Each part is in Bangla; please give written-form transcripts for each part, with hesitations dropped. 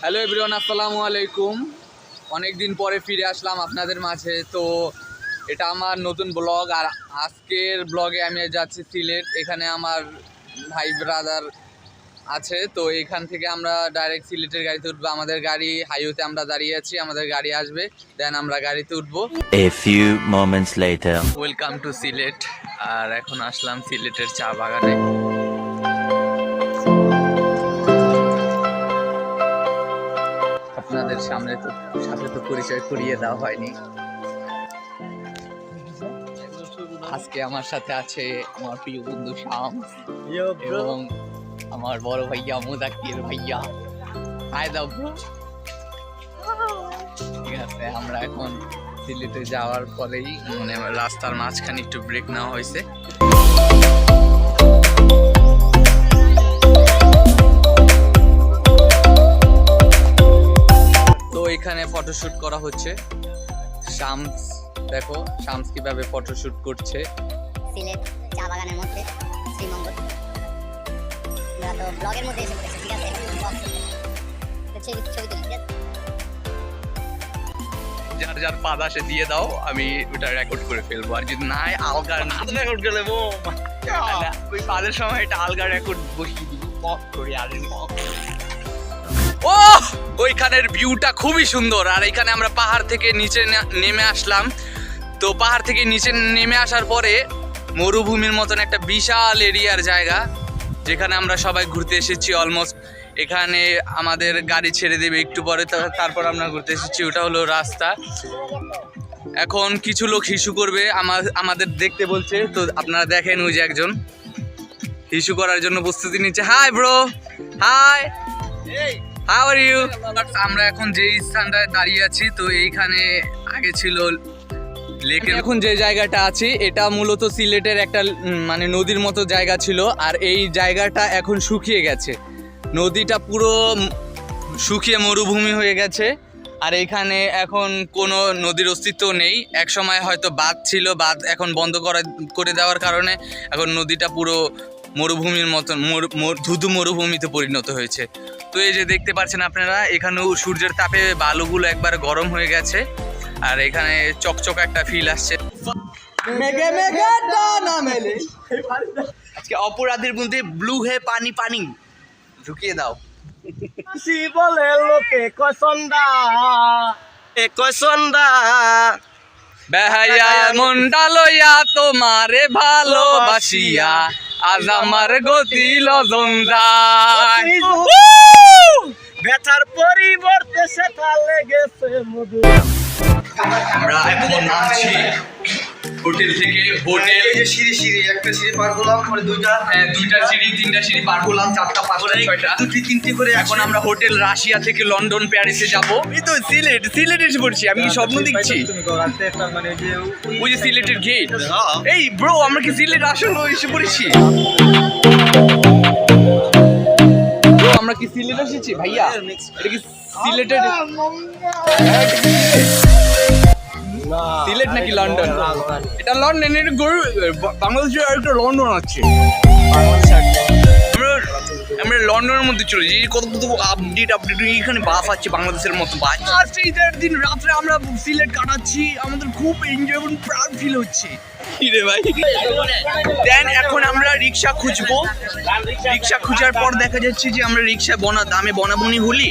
হ্যালো এভরিওয়ান, আসসালামু আলাইকুম। অনেক দিন পরে ফিরে আসলাম আপনাদের মাঝে। তো এটা আমার নতুন ব্লগ, আর আজকের ব্লগে আমি যাচ্ছি সিলেট। এখানে আমার ভাই ব্রাদার আছে, তো এখান থেকে আমরা ডাইরেক্ট সিলেটের গাড়িতে উঠবো। আমাদের গাড়ি হাইওয়েতে আমরা দাঁড়িয়ে আছি, আমাদের গাড়ি আসবে, দেন আমরা গাড়িতে উঠবো। A few moments later. Welcome to Sylhet. আর এখন আসলাম সিলেটের চা বাগানে। আপনাদের সামনে সাথে তো পরিচয় করিয়ে দেওয়া হয়নি। আজকে আমার সাথে আছে আমার প্রিয় বন্ধু শাম এবং আমার বড় ভাইয়া মুজাক্কির ভাইয়া। হাই দাও ব্রো। ঠিক আছে, আমরা এখন সিলেটে যাওয়ার পরেই মানে রাস্তার মাঝখানে একটু ব্রেক নেওয়া হয়েছে। তো এখানে ফটোশুট করা হচ্ছে। শামস, দেখো শামস কিভাবে ফটোশুট করছে। সিলেট চা বাগানের মধ্যে শ্রীমঙ্গল। আমরা তো ব্লগের মধ্যে এসে পড়েছি, ঠিক আছে? ছবি তুলি। যার যার পাদ আসে দিয়ে দাও, আমি ওটা রেকর্ড করে ফেলবো। আর যদি না আলগা না রেকর্ড করে নেবো, ওই পাদের সময় এটা আলগা রেকর্ড বসিয়ে দিব পপ করে। আর ও ওইখানের ভিউটা খুবই সুন্দর। আর এখানে আমরা পাহাড় থেকে নিচে নেমে আসলাম। তো পাহাড় থেকে নিচে নেমে আসার পরে মরুভূমির মতন একটা বিশাল এরিয়ার জায়গা, যেখানে আমরা সবাই ঘুরতে এসেছি। অলমোস্ট এখানে আমাদের গাড়ি ছেড়ে দেবে একটু পরে, তারপর আমরা ঘুরতে এসেছি। ওটা হলো রাস্তা। এখন কিছু লোক হিসু করবে, আমাদের দেখতে বলছে। তো আপনারা দেখেন, ওই যে একজন হিসু করার জন্য প্রস্তুতি নিচ্ছে। Hi bro, hi, how are you? আমরা এখন যে স্থানটায় দাঁড়িয়ে আছি, তো এইখানে আগে ছিল লেকের। এখন যে জায়গাটা আছি, এটা মূলত সিলেটের একটা মানে নদীর মতো জায়গা ছিল। আর এই জায়গাটা এখন শুকিয়ে গেছে, নদীটা পুরো শুকিয়ে মরুভূমি হয়ে গেছে। আর এখানে এখন কোনো নদীর অস্তিত্ব নেই। এক সময় হয়তো বাঁধ ছিল, বাঁধ এখন বন্ধ করে দেওয়ার কারণে এখন নদীটা পুরো মরুভূমির মতন ধুধু মরুভূমিতে পরিণত হয়েছে। তো এই যে দেখতে পাচ্ছেন আপনারা, এখানেও সূর্যের তাপে বালুগুলো একবার গরম হয়ে গেছে। আর এখানে চকচক একটা ফিল আসছে। আজকে অপরাধের মধ্যে ব্লু হে পানি পানি ঢুকিয়ে দাও। বলে লোকে কসন্দা বেহাইয়া মনটা লইয়া তোমারে ভালোবাসিয়া আজ আমার গতি লজন্দায়। ব্যথার পরিবর্তে সেটা লেগেছে মধু। আমরা এখন নামছি হোটেল থেকে। হোটেল সিঁড়ি একটা সিঁড়ি পার করলাম, পরে দুইটা সিঁড়ি, তিনটা সিঁড়ি পার করলাম, 4টা 5টা 6টা, 2-3 করে। এখন আমরা হোটেল রাশিয়া থেকে লন্ডন প্যারিসে যাবো। এই তো সিলেট এসে পড়ছি। আমি কি স্বপ্ন দেখছি? ওই যে সিলেটের গেট। এই ব্রো, আমরা কি সিলেট আসলে এসে পড়েছি? ব্রো, আমরা কি সিলেট এসেছি ভাইয়া? এটা কি সিলেটের সিলেট নাকি লন্ডন? এটা লন্ডন। এটা বাংলাদেশের একটা লন্ডন আছে। আমরা লন্ডনের মধ্যে চলে যাই। কত আপডেট এখানে বাস আছে, বাংলাদেশের মতো বাস। আজকে ঈদের দিন রাত্রে আমরা সিলেট কাটাচ্ছি, আমাদের খুব এনজয় এবং প্রাউড ফিল হচ্ছে। রে ভাই, দেন এখন আমরা রিক্সা খুঁজবো। রিক্সা খোঁজার পর দেখা যাচ্ছে যে আমরা রিক্সা দামে বনাবনি হলি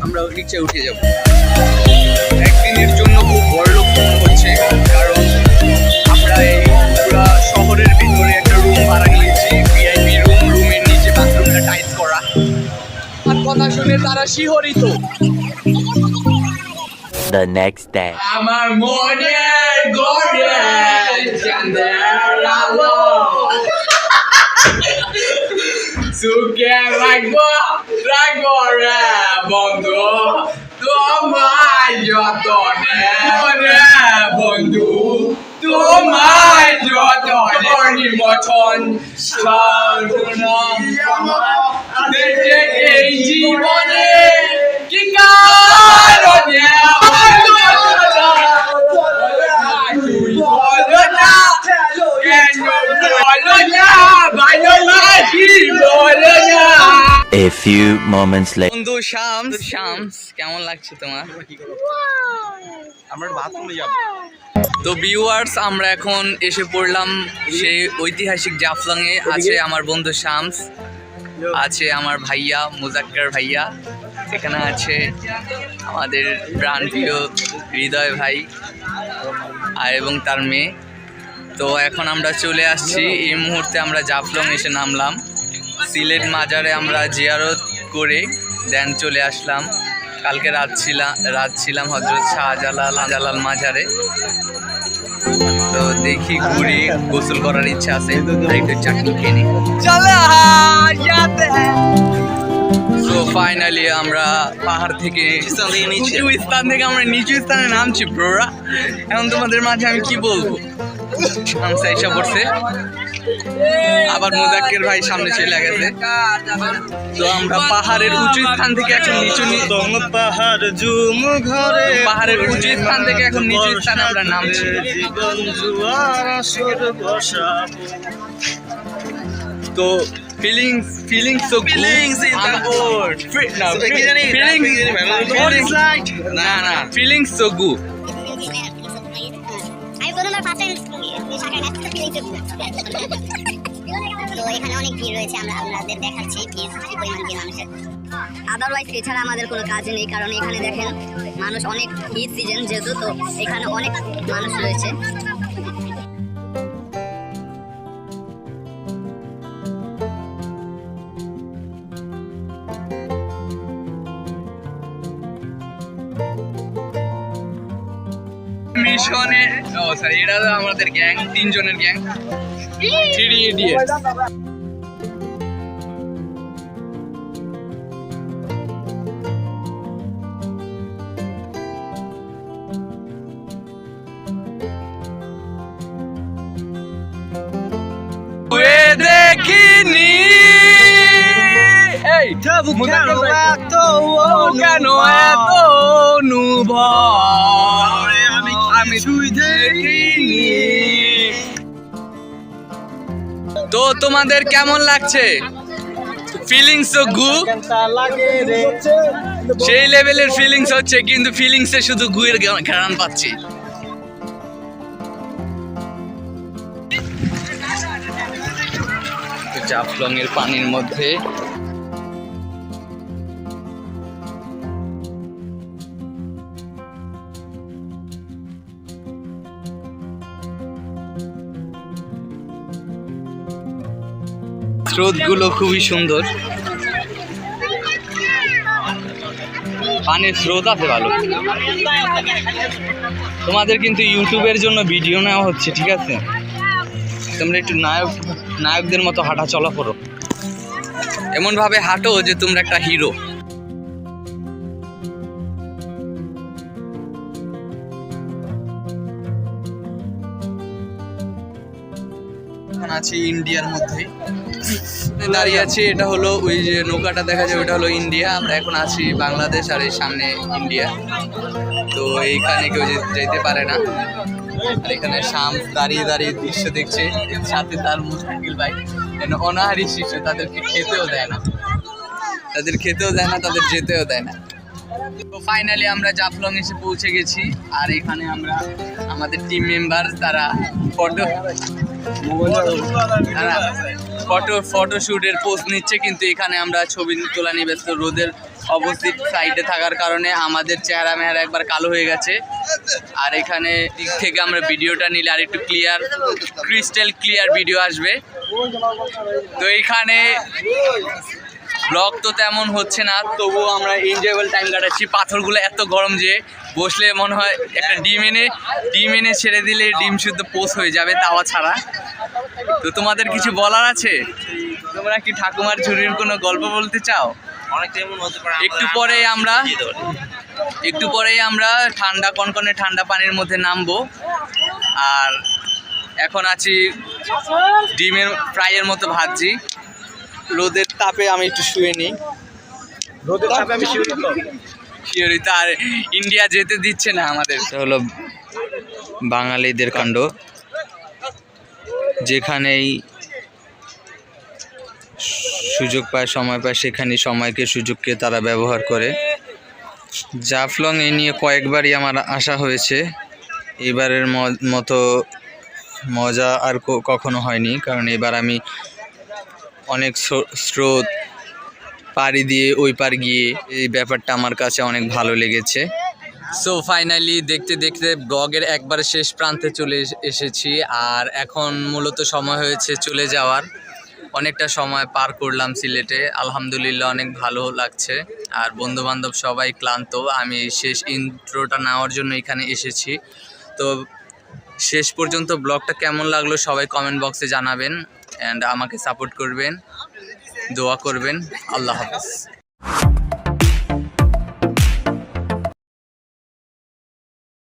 আমরা রিক্সায় উঠে যাবো। একদিনের জন্য খুব বড় লোক মনে হচ্ছে, কারণ আমরা এই পুরা শহরের ভিতরে একটা রুম ভাড়া নিয়েছি, ভিআইপি রুম। রুমের নিচে বাথরুমটা টাইট করা। আর কথা শুনে তারা শিহরিত। The next day. আমার মনের গড়ে চাঁদের আলো সুখে রাখবো রে বন্ধু, তোমায় যতনে রে বন্ধু, তোমায় যতনে মতন দেখে এই জীবনে কি কারণে তুই বলো না, কেন বলো না, ভালোবাসি বলো না। A few moments later. বন্ধু শামস কেমন লাগছে তোমার? আমরা বাথরুমে যাব। তো ভিউয়ার্স, আমরা এখন এসে পড়লাম সেই ঐতিহাসিক জাফলং এ। আছে আমার বন্ধু শামস, আছে আমার ভাইয়া মুজাক্কার ভাইয়া, এখানে আছে আমাদের প্রাণপ্রিয় হৃদয় ভাই আর এবং তার মেয়ে। তো এখন আমরা চলে আসছি, এই মুহূর্তে আমরা জাফলং এসে নামলাম। সিলেট মাজারে আমরা জিয়ারত করে দেন চলে আসলাম। কালকে রাত ছিলাম হজরত শাহজালাল মাজারে। তো দেখি ঘুরি, গোসল করার ইচ্ছা আছে, তাই একটু চাটনি খেয়ে নিই। তো ফাইনালি আমরা পাহাড় থেকে উঁচু স্থান থেকে আমরা নিচু স্থানে নামছি ব্রোরা। এখন তোমাদের মাঝে আমি কি বলবো, শামসা এসে পড়ছে, আবার মুজাক্কের ভাই সামনে চলে গেছে। তো আমরা পাহাড়ের উঁচু স্থান থেকে এখন পাহাড়ের উঁচু স্থান থেকে এখন নিচু স্থানে আমরা নামছি। তো feelings so good. Feelings so good. তো এখানে অনেক ভিড় রয়েছে, আমাদের দেখাচ্ছি পরিমাণ কি মানুষের। আদারওয়াইজ এছাড়া আমাদের কোনো কাজ নেই, কারণ এখানে দেখেন মানুষ অনেক ঈদ সিজন যেহেতু, তো এখানে অনেক মানুষ রয়েছে। মিশনে এটা আমাদের গ্যাং, 3 জনের গ্যাং, 3 ইডিয়েট। দেখিনি এই কেন এত অনুভব আমি দেখিনি। তো তোমাদের কেমন লাগছে? ফিলিংস তো গুড, সেই লেভেলের ফিলিংস হচ্ছে, কিন্তু ফিলিংসে শুধু গুয়ের ঘ্রাণ পাচ্ছি। জাফলং এর পানির মধ্যে স্রোতগুলো খুবই সুন্দর, পানির স্রোত আছে ভালো। তোমাদের কিন্তু ইউটিউবের জন্য ভিডিও নেওয়া হচ্ছে, ঠিক আছে? তোমরা একটু নায়কদের মতো হাঁটা চলা করো, এমন ভাবে হাঁটো যে তোমরা একটা হিরো। আছি ইন্ডিয়ার মধ্যে দাঁড়িয়ে আছি, এটা হলো ওই যে নৌকাটা দেখা যায়, ওটা হলো ইন্ডিয়া। আমরা এখন আছি বাংলাদেশ, আর এই সামনে ইন্ডিয়া। তো এইখানে কেউ যেতে পারে না। আর এখানে শাম দাঁড়িয়ে দৃশ্য দেখছে, সাথে তার মুস্তাকিল ভাই, অনাহারি শিশু, তাদেরকে খেতেও দেয় না, তাদের যেতেও দেয় না। তো ফাইনালি আমরা জাফলং এসে পৌঁছে গেছি, আর এখানে আমরা আমাদের টিম মেম্বার তারা ফটোশুটের পোস্ট নিচ্ছে, কিন্তু এখানে আমরা ছবি তোলা নিয়ে ব্যস্ত। রোদের অবস্থিত সাইডে থাকার কারণে আমাদের চেহারা মেহারা একবার কালো হয়ে গেছে। আর এখানে দিক থেকে আমরা ভিডিওটা নিলে আর একটু ক্রিস্টাল ক্লিয়ার ভিডিও আসবে। তো এখানে ব্লগ তো তেমন হচ্ছে না, তবুও আমরা এনজয়েবল টাইম কাটাচ্ছি। পাথরগুলো এত গরম যে বসলে মনে হয় একটা ডিম এনে ছেড়ে দিলে ডিম শুদ্ধ পোস্ট হয়ে যাবে, তাওয়া ছাড়া। তো তোমাদের কিছু বলার আছে? তোমরা কি ঠাকুমার ঝুড়ির কোনো গল্প বলতে চাও? একটু পরেই আমরা ঠান্ডা কনকনে ঠান্ডা পানির মধ্যে নামবো। আর এখন আছি ডিমের ফ্রাইয়ের মতো ভাজছি। রোদের তাপে আমি একটু শুয়ে নিই। শিওরিত আর ইন্ডিয়া যেতে দিচ্ছে না আমাদের। এটা হলো বাঙালিদের কাণ্ড, যেখানেই সুযোগ পায়, সময় পায়, সেখানে সময়কে সুযোগকে তারা ব্যবহার করে। জাফলং এ নিয়ে কয়েকবারই আমার আসা হয়েছে, এবারের মতো মজা আর কখনো হয়নি, কারণ এবার আমি অনেক স্রোত পাড়ি দিয়ে ওই পার গিয়ে এই ব্যাপারটা আমার কাছে অনেক ভালো লেগেছে। সো ফাইনালি দেখতে দেখতে ব্লগের একবারে শেষ প্রান্তে চলে এসেছি, আর এখন মূলত সময় হয়েছে চলে যাওয়ার। অনেকটা সময় পার করলাম সিলেটে, আলহামদুলিল্লাহ অনেক ভালো লাগছে। আর বন্ধুবান্ধব সবাই ক্লান্ত, আমি শেষ ইন্ট্রোটা নেওয়ার জন্য এখানে এসেছি। তো শেষ পর্যন্ত ব্লগটা কেমন লাগলো সবাই কমেন্ট বক্সে জানাবেন, অ্যান্ড আমাকে সাপোর্ট করবেন, দোয়া করবেন। আল্লাহ হাফেজ।